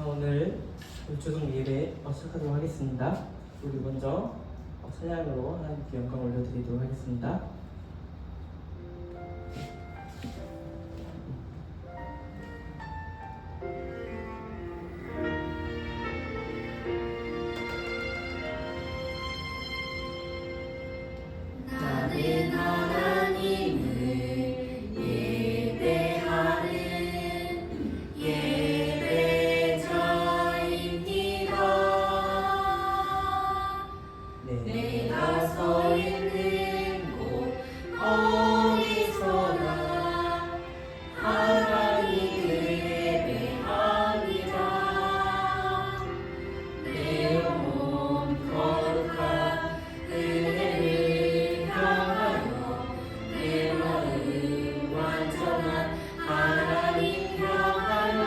오늘 주중 예배 시작하도록 하겠습니다. 우리 먼저 찬양으로 하나님께 영광 올려드리도록 하겠습니다. 나는 하나님을 예배하는 예배자입니다. 내가 서 있는 곳 어디서나 하나님을 예배합니다. 내 영혼 거룩한 은혜를 향하여 내 마음 완전한 하나님 향하여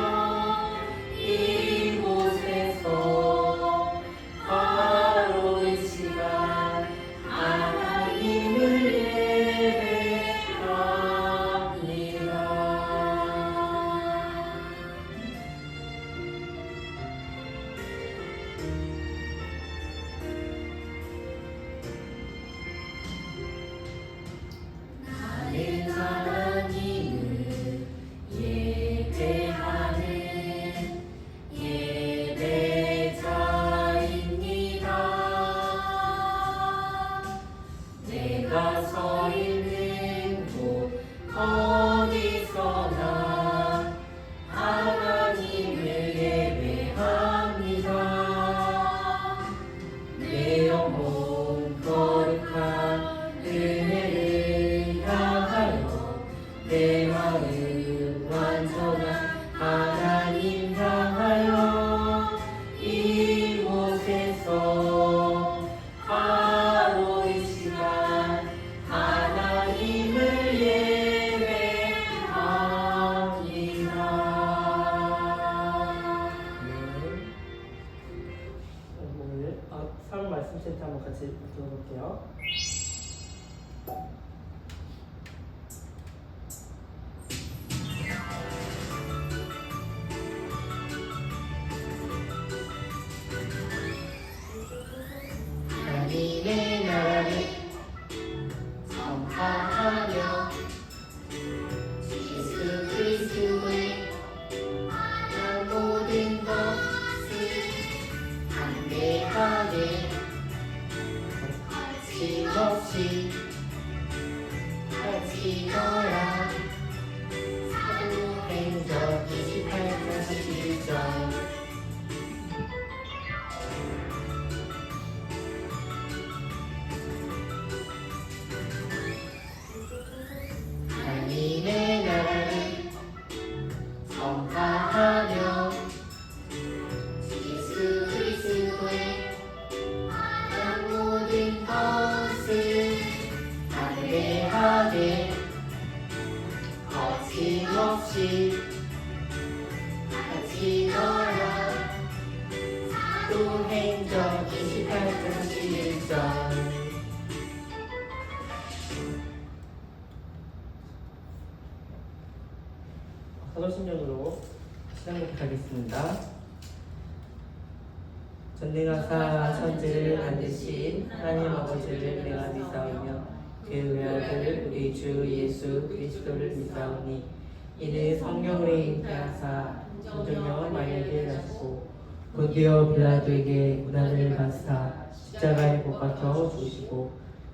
이곳에서 바로 이 시간 하나님을 예배합니다. 나는 하나님을 예배하는 예배자입니다. 내가 서 있는 곳 어디서나 하나님을 예배합니다. 내 영혼 거룩한 은혜를 향하여 내 마음 완전한 하나님 향하여 이곳에서 바로 이 시간 하나님을 예배합니다. 오늘 사랑 말씀 센터 한번 같이 들어볼게요. 하나님의 나라를 선포하며 예수 그리스도의 모든 것을 담대하게 거침없이 가지너라. 사도행전 28장 11절. 하나님의 나라를 선포하며 예수 그리스도의 모든 것을 담대하게 거침없이 가지너라. 사도행전 28장 11절. 사도신경으로 시작하겠습니다. 전능하사 천지를 만드신 하나님 아버지를 내가 믿사오며 그 외아들 우리 주 예수 그리스도를 믿사오니 이는 성령으로 잉태하사 존중여 마리아에게 나시고 본디오 빌라도에게 고난을 받사 십자가에 못 박혀 죽으시고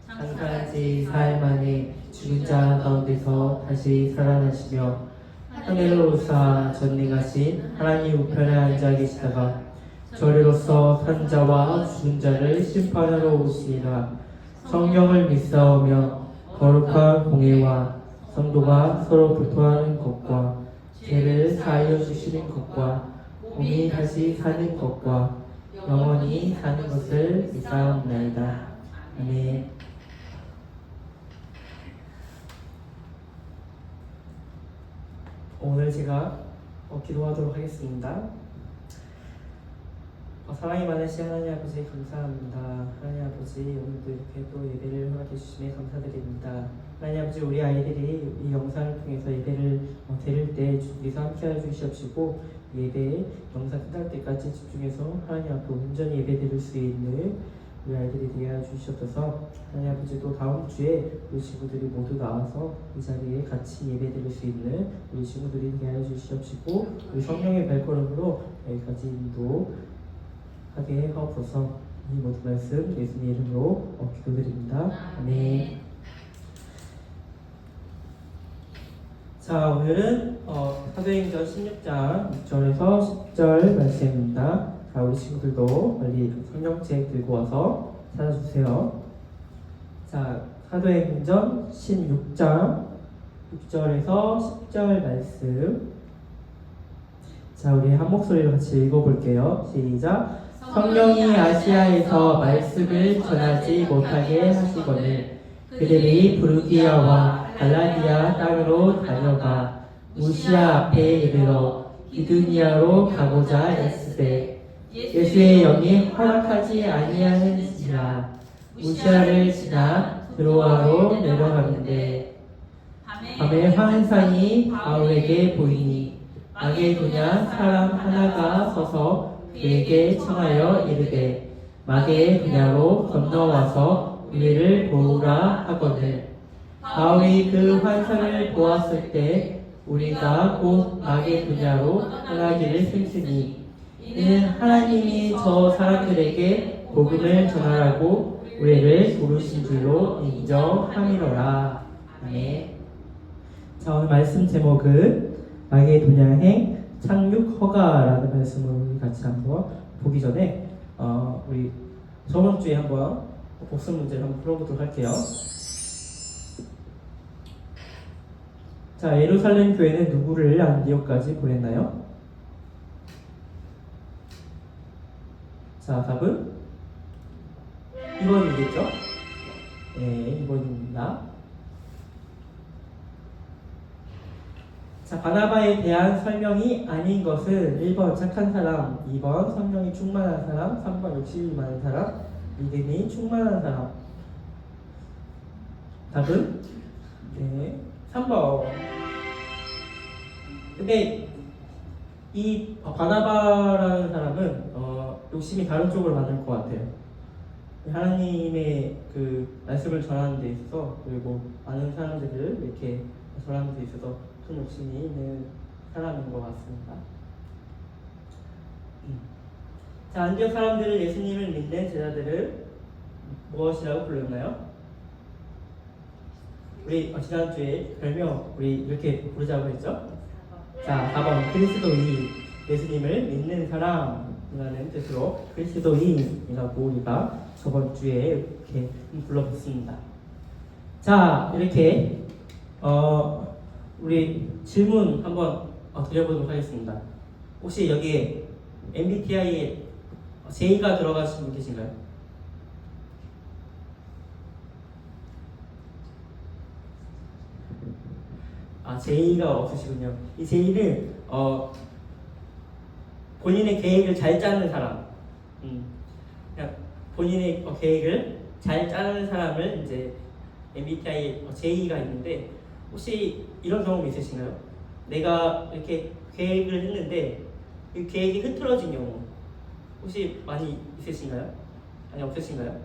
장사한 지 4일 만에 죽은 자 가운데서 다시 살아나시며 하늘로 오사 전능하신 하나님 우편에 앉아 계시다가 저리로서 산 자와 죽은 자를 심판하러 오시리라. 성령을 믿사오며 거룩한 공예와 성도가 서로 교통하는 것과 죄를 사하여 주시는 것과 몸이 다시 사는 것과 영원히 사는 것을 믿사옵나이다. 아멘. 오늘 제가 기도하도록 하겠습니다. 사랑이 많으신 하나님 아버지 감사합니다. 하나님 아버지 오늘도 이렇게 또 예배를 허락해 주심에 감사드립니다. 하나님 아버지 우리 아이들이 이 영상을 통해서 예배를 드릴 때 주께서 함께해 주시옵시고 예배 영상 끝날 때까지 집중해서 하나님 앞에 온전히 예배 드릴 수 있는 우리 아이들이 되게 하여 주시옵소서. 하나님 아버지 또 다음 주에 우리 친구들이 모두 나와서 이 자리에 같이 예배 드릴 수 있는 우리 친구들이 되게 하여 주시옵시고 우리 성령의 발걸음으로 여기까지 인도하게 하옵소서. 이 모든 말씀 예수님의 이름으로 기도드립니다. 아멘. 자, 오늘은 사도행전 16장 6절에서 10절 말씀입니다. 자, 우리 친구들도 빨리 성경책 들고 와서 찾아주세요. 자, 사도행전 16장 6절에서 10절 말씀. 자, 우리 한 목소리로 같이 읽어볼게요. 시작. 성령이 아시아에서 말씀을 전하지 못하게 하시거늘 그들이 부르기아와 갈라디아 땅으로 다녀가 무시아 앞에 이르러 비두니아로 가고자 애쓰되 예수의 영이 허락하지 아니하는지라 무시아를 지나 드로아로 내려가는데 밤에 환상이 바울에게 보이니 마게도냐 사람 하나가 서서 그에게 청하여 이르되 마게도냐로 건너와서 우리를 도우라 하거늘 바울이 그 환상을 보았을 때 우리가 곧 마게도냐로 떠나기를 슬프니 이는 하나님이 저 사람들에게 복음을 전하라고 우리를 부르신 줄로 인정함이로라. 아멘. 자, 오늘 말씀 제목은 마게도냐행 착륙 허가라는 말씀을 우리 같이 한번 보기 전에 우리 저번 주에 한번 복습 문제를 한번 풀어보도록 할게요. 자, 예루살렘 교회는 누구를 안디옥까지 보냈나요? 자, 답은 2번이겠죠? 네, 2번입니다. 자, 바나바에 대한 설명이 아닌 것은 1번 착한 사람, 2번 성령이 충만한 사람, 3번 욕심이 많은 사람, 믿음이 충만한 사람. 답은 네, 3번. 근데 이 바나바라는 사람은 욕심이 다른 쪽으로 많을 것 같아요. 하나님의 그 말씀을 전하는 데 있어서 그리고 많은 사람들을 이렇게 전하는 데 있어서 큰 욕심이 있는 사람인 것 같습니다. 자, 안디옥 사람들을 예수님을 믿는 제자들을 무엇이라고 불렀나요? 우리 지난주에 별명 우리 이렇게 부르자고 했죠? 자, 4번 그리스도인, 예수님을 믿는 사람이라는 뜻으로 그리스도인이라고 우리가 저번 주에 이렇게 불러봤습니다. 자, 이렇게 우리 질문 한번 드려보도록 하겠습니다. 혹시 여기에 MBTI에 J가 들어가신 분 계신가요? J가 없으시군요. 이 J는 본인의 계획을 잘 짜는 사람, 그냥 본인의 계획을 잘 짜는 사람을 이제 MBTI J가 있는데 혹시 이런 경험 있으신가요? 내가 이렇게 계획을 했는데 이 계획이 흐트러진 경우 혹시 많이 있으신가요? 아니 없으신가요?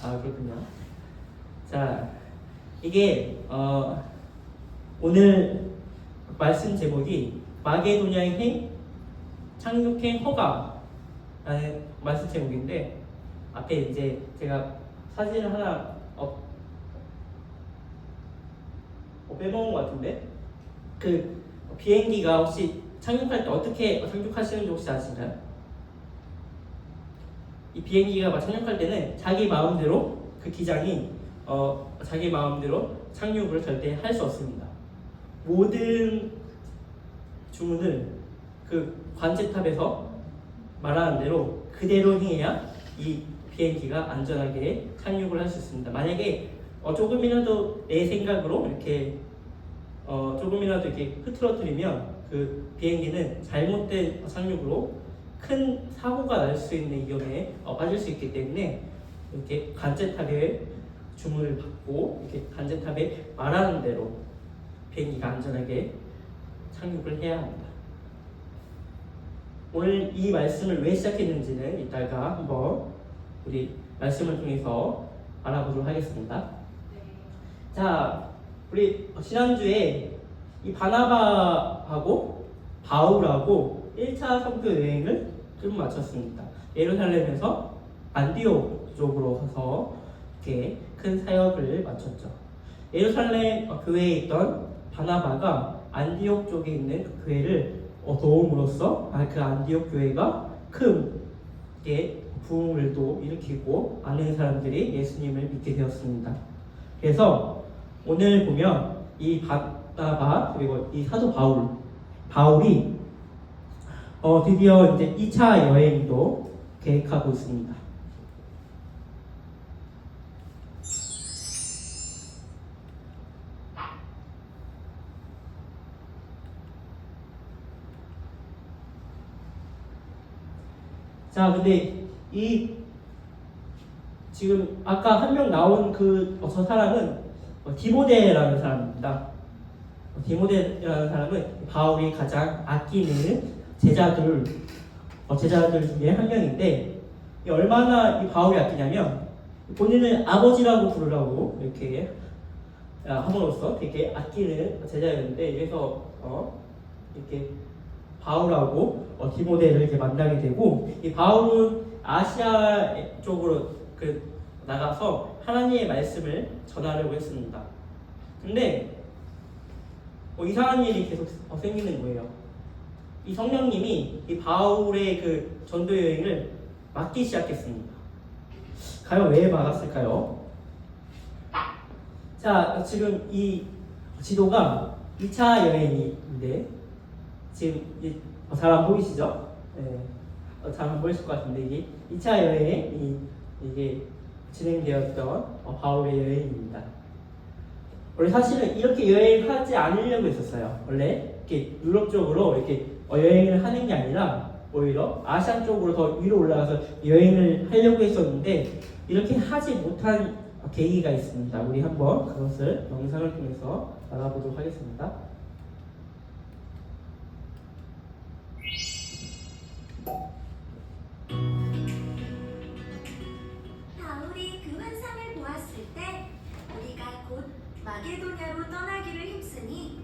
그렇군요. 자, 이게 오늘 말씀 제목이 마게도냐행 착륙행 허가라는 말씀 제목인데 앞에 이제 제가 사진을 하나 빼먹은 것 같은데 그 비행기가 혹시 착륙할 때 어떻게 착륙하시는지 혹시 아시나요? 이 비행기가 착륙할 때는 자기 마음대로 그 기장이 자기 마음대로 착륙을 절대 할 수 없습니다. 모든 주문을 그 관제탑에서 말하는 대로 그대로 행해야 이 비행기가 안전하게 착륙을 할 수 있습니다. 만약에 조금이라도 내 생각으로 이렇게 조금이라도 이렇게 흐트러뜨리면 그 비행기는 잘못된 착륙으로 큰 사고가 날 수 있는 위험에 빠질 수 있기 때문에 이렇게 관제탑의 주문을 받고 이렇게 관제탑에 말하는 대로 비행기가 안전하게 착륙을 해야 합니다. 오늘 이 말씀을 왜 시작했는지는 이따가 한번 우리 말씀을 통해서 알아보도록 하겠습니다. 자, 우리 지난주에 이 바나바하고 바울하고 1차 선교 여행을 끝 마쳤습니다. 예루살렘에서 안디옥 쪽으로 가서 이렇게 큰 사역을 마쳤죠. 예루살렘 교회에 있던 바나바가 안디옥 쪽에 있는 그 교회를 도움으로써 그 안디옥 교회가 크게 부흥을 또 일으키고 많은 사람들이 예수님을 믿게 되었습니다. 그래서 오늘 보면 이 바나바 그리고 이 사도 바울이 드디어 이제 2차 여행도 계획하고 있습니다. 자, 근데 지금 아까 한 명 나온 저 사람은 디모데라는 사람입니다. 디모데라는 사람은 바울이 가장 아끼는 제자들 중에 한 명인데 얼마나 이 바울이 아끼냐면 본인을 아버지라고 부르라고 이렇게 함으로써 되게 아끼는 제자였는데 그래서 이렇게 바울하고 디모데를 이렇게 만나게 되고 이 바울은 아시아 쪽으로 나가서 하나님의 말씀을 전하려고 했습니다. 근데 이상한 일이 계속 생기는 거예요. 이 성령님이 이 바울의 그 전도 여행을 막기 시작했습니다. 과연 왜 막았을까요? 자, 지금 이 지도가 2차 여행인데 지금 잘 안 보이시죠? 네, 잘 안 보이실 것 같은데 이게 2차 여행이 이게 진행되었던 바울의 여행입니다. 원래 사실은 이렇게 여행하지 않으려고 했었어요. 원래 이렇게 유럽 쪽으로 이렇게 여행을 하는 게 아니라 오히려 아시아 쪽으로 더 위로 올라가서 여행을 하려고 했었는데 이렇게 하지 못한 계기가 있습니다. 우리 한번 그것을 영상을 통해서 알아보도록 하겠습니다. 바울이 그 환상을 보았을 때 우리가 곧 마게도냐로 떠나기를 힘쓰니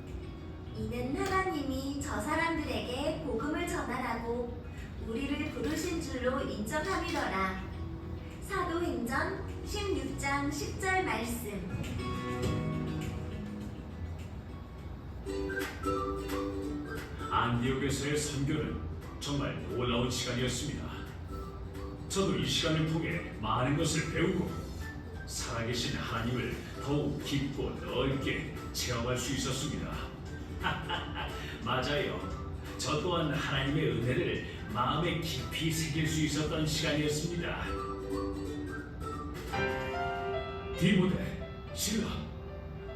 이는 하나님이 저 사람들에게 복음을 전하라고 우리를 부르신 줄로 인정함이더라. 사도행전 16장 10절 말씀. 안디옥에서의 선교는 정말 놀라운 시간이었습니다. 저도 이 시간을 통해 많은 것을 배우고 살아계신 하나님을 더욱 깊고 넓게 체험할 수 있었습니다. 맞아요. 저 또한 하나님의 은혜를 마음에 깊이 새길 수 있었던 시간이었습니다. 디모데, 실라,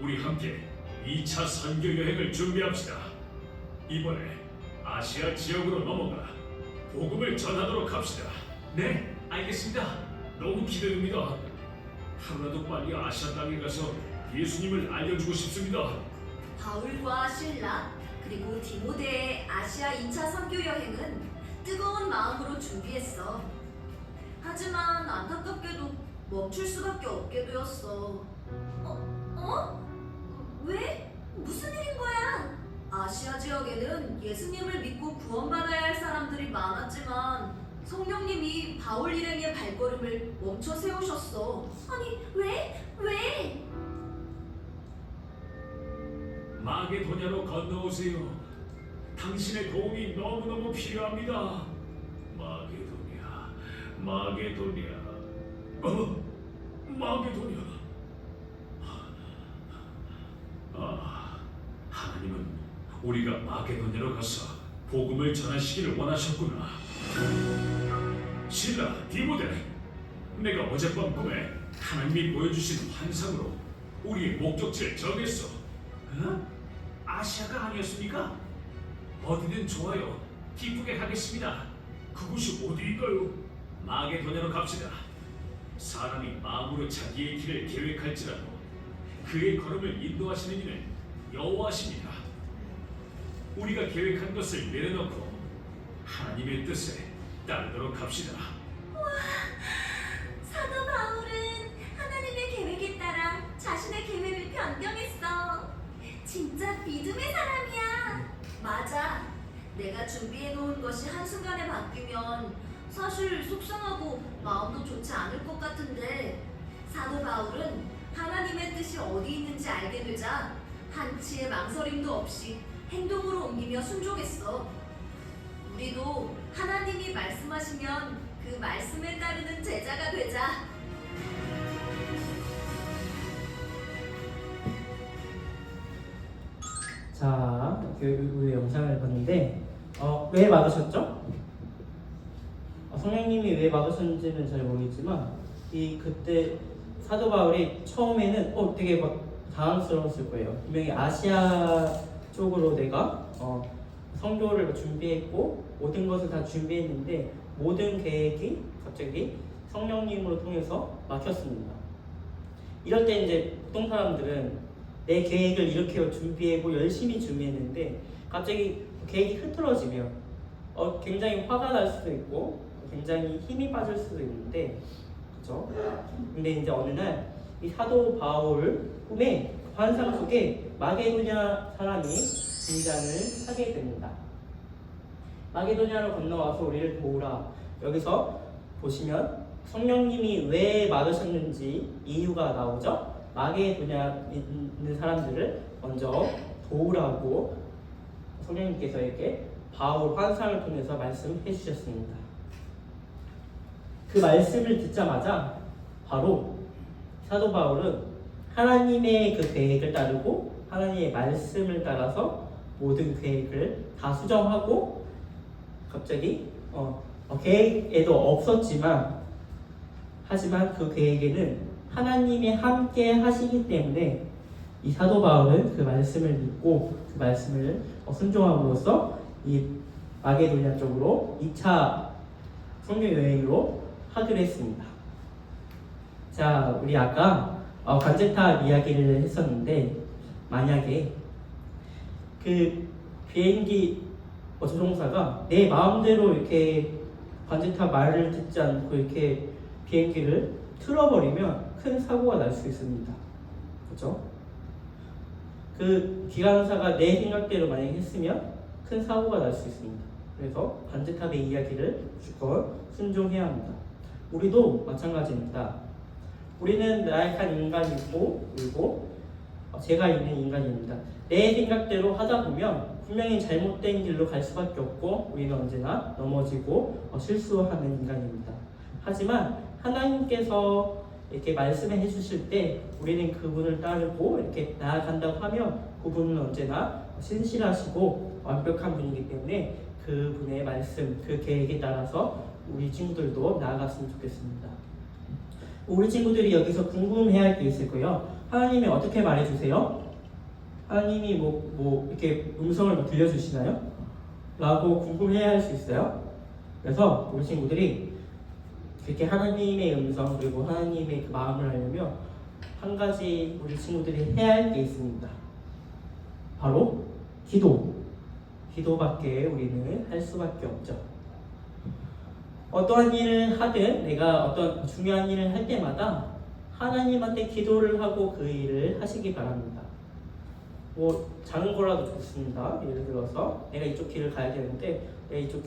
우리 함께 2차 선교 여행을 준비합시다. 이번에 아시아 지역으로 넘어가 복음을 전하도록 합시다. 네, 알겠습니다. 너무 기대됩니다. 하루라도 빨리 아시아 땅에 가서 예수님을 알려주고 싶습니다. 바울과 실라 그리고 디모데의 아시아 2차 선교 여행은 뜨거운 마음으로 준비했어. 하지만 안타깝게도 멈출 수밖에 없게 되었어. 왜? 무슨 일인 거야? 아시아 지역에는 예수님을 믿고 구원받아야 할 사람들이 많았지만 성령님이 바울 일행의 발걸음을 멈춰 세우셨어. 아니, 왜? 마게도냐로 건너오세요. 당신의 도움이 너무너무 필요합니다. 마게도냐. 마게도냐. 하나님은 우리가 마게도냐로 가서 복음을 전하시기를 원하셨구나. 실라, 디모데, 내가 어젯밤 꿈에 하나님이 보여주신 환상으로 우리의 목적지를 정했어. 아시아가 아니었습니까? 어디든 좋아요. 기쁘게 가겠습니다. 그곳이 어디인가요? 마게도냐로 갑시다. 사람이 마음으로 자기의 길을 계획할지라도 그의 걸음을 인도하시는 이는 여호와십니다. 우리가 계획한 것을 내려놓고 하나님의 뜻에 따르도록 합시다. 사도 바울은 하나님의 계획에 따라 자신의 계획을 변경했어. 진짜 믿음의 사람이야. 맞아. 내가 준비해 놓은 것이 한순간에 바뀌면 사실 속상하고 마음도 좋지 않을 것 같은데 사도 바울은 하나님의 뜻이 어디 있는지 알게 되자 한치의 망설임도 없이 행동으로 옮기며 순종했어. 우리도 하나님이 말씀하시면 그 말씀에 따르는 제자가 되자. 자, 우리 영상을 봤는데 왜 막으셨죠? 성령님이 왜 막으셨는지는 잘 모르겠지만 그때 사도 바울이 처음에는 되게 막 당황스러웠을 거예요. 분명히 아시아 쪽으로 내가 성교를 준비했고 모든 것을 다 준비했는데 모든 계획이 갑자기 성령님으로 통해서 막혔습니다. 이럴 때 이제 보통 사람들은 내 계획을 이렇게 준비하고 열심히 준비했는데 갑자기 계획이 흐트러지면 굉장히 화가 날 수도 있고 굉장히 힘이 빠질 수도 있는데 그렇죠? 근데 이제 어느 날 이 사도 바울 꿈에 환상 속에 마게도냐 사람이 등장을 하게 됩니다. 마게도냐로 건너와서 우리를 도우라. 여기서 보시면 성령님이 왜 막으셨는지 이유가 나오죠. 마게도냐에 있는 사람들을 먼저 도우라고 성령님께서 이렇게 바울 환상을 통해서 말씀해 주셨습니다. 그 말씀을 듣자마자 바로 사도 바울은 하나님의 그 계획을 따르고 하나님의 말씀을 따라서 모든 계획을 다 수정하고 갑자기 계획에도 없었지만 하지만 그 계획에는 하나님이 함께 하시기 때문에 이 사도 바울은 그 말씀을 믿고 그 말씀을 순종함으로써 이 마게도냐 쪽으로 2차 선교 여행으로 하기로 했습니다. 자, 우리 아까 관제탑 이야기를 했었는데 만약에 그 비행기 조종사가 내 마음대로 이렇게 관제탑 말을 듣지 않고 이렇게 비행기를 틀어버리면 큰 사고가 날 수 있습니다. 그렇죠? 그 기관사가 내 생각대로 만약에 했으면 큰 사고가 날 수 있습니다. 그래서 관제탑의 이야기를 무조건 순종해야 합니다. 우리도 마찬가지입니다. 우리는 나약한 인간이고 그리고 제가 있는 인간입니다. 내 생각대로 하다 보면 분명히 잘못된 길로 갈 수밖에 없고 우리는 언제나 넘어지고 실수하는 인간입니다. 하지만 하나님께서 이렇게 말씀해 주실 때 우리는 그분을 따르고 이렇게 나아간다고 하면 그분은 언제나 신실하시고 완벽한 분이기 때문에 그분의 말씀, 그 계획에 따라서 우리 친구들도 나아갔으면 좋겠습니다. 우리 친구들이 여기서 궁금해할 게 있을 거예요. 하나님이 어떻게 말해주세요? 하나님이 뭐 이렇게 음성을 들려주시나요? 라고 궁금해할 수 있어요. 그래서 우리 친구들이 이렇게 하나님의 음성 그리고 하나님의 그 마음을 알려면 한 가지 우리 친구들이 해야 할 게 있습니다. 바로 기도밖에 우리는 할 수밖에 없죠. 어떠한 일을 하든 내가 어떤 중요한 일을 할 때마다 하나님한테 기도를 하고 그 일을 하시기 바랍니다. 뭐 작은 거라도 좋습니다. 예를 들어서 내가 이쪽 길을 가야 되는데 내가 이쪽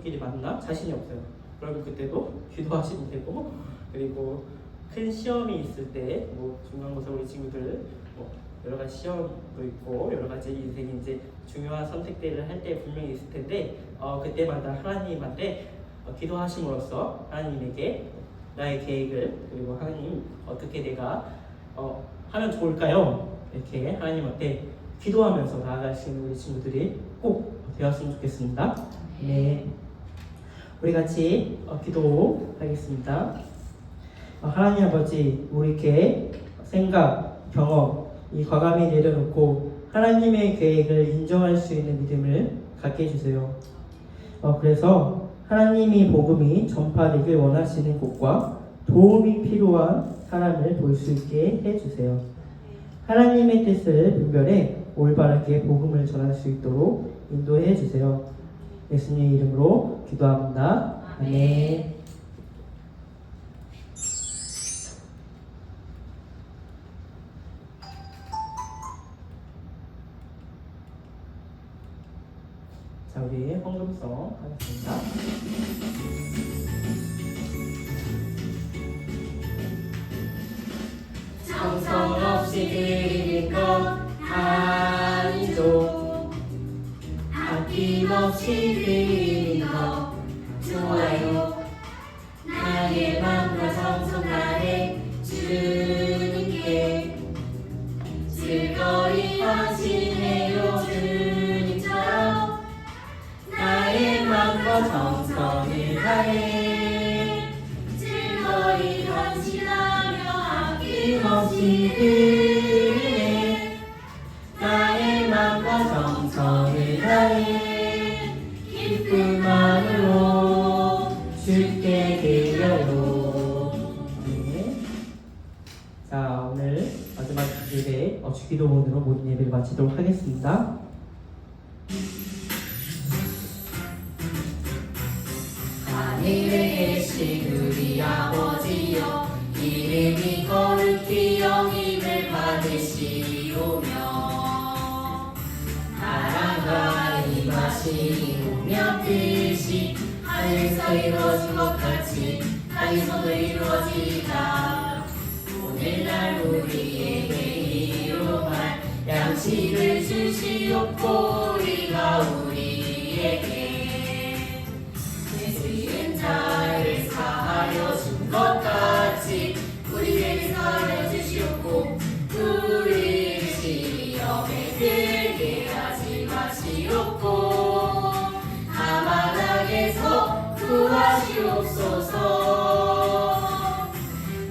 길이 맞나? 자신이 없어요. 그러면 그때도 기도하시면 되고, 그리고 큰 시험이 있을 때 뭐 중요한 것은 우리 친구들 뭐 여러 가지 시험도 있고 여러 가지 인생이 이제 중요한 선택들을 할 때 분명히 있을 텐데 그때마다 하나님한테 기도하심으로써 하나님에게 나의 계획을 그리고 하나님 어떻게 내가 하면 좋을까요? 이렇게 하나님한테 기도하면서 나아갈 수 있는 우리 친구들이 꼭 되었으면 좋겠습니다. 네, 우리 같이 기도하겠습니다. 하나님 아버지, 우리 이렇게 생각, 경험 이 과감히 내려놓고 하나님의 계획을 인정할 수 있는 믿음을 갖게 해주세요. 그래서 하나님이 복음이 전파되길 원하시는 곳과 도움이 필요한 사람을 볼 수 있게 해주세요. 하나님의 뜻을 분별해 올바르게 복음을 전할 수 있도록 인도해 주세요. 예수님의 이름으로 기도합니다. 아멘. 자, 우리 헌금성 하겠습니다. 정성 없이 드리는 것 아니죠. 아낌없이 드리는 것 좋아요. 나의 맘과 정성 다해 주님께 즐거이 헌신해요. 주님처럼 나의 맘과 정성을 다해 즐거이 헌신하며 아낌없이 드리네. 나의 맘과 정성을 다해 기쁨만으로 주께 드려요. 네. 자, 오늘 마지막 예배 주기도문으로 모든 예배를 마치도록 하겠습니다. 하늘에 계신 우리 아버지여, 이름이 거룩히 영임을 받으시오며 나라가 임하시오며 뜻이 하늘에서 이루어진 것 같이 땅에서도 이루어지자. 오늘날 우리에게 일용할 양식을 주시옵고 우리가 우리에게 죄지은 자를 사하여 준 것 같이 우리에게 사하여 주시옵고 우리를 시험에 들게 하지 마시옵고 다만 악에서 구하시옵소서.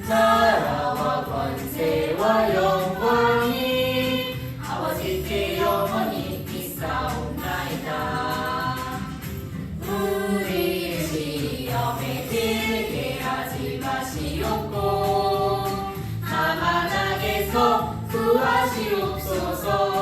나라와 권세와 영광이 아버지께 영원히 있사옵나이다. 우리를 시험에 들게 하지 마시옵고 다만 악에서 구하시옵소서.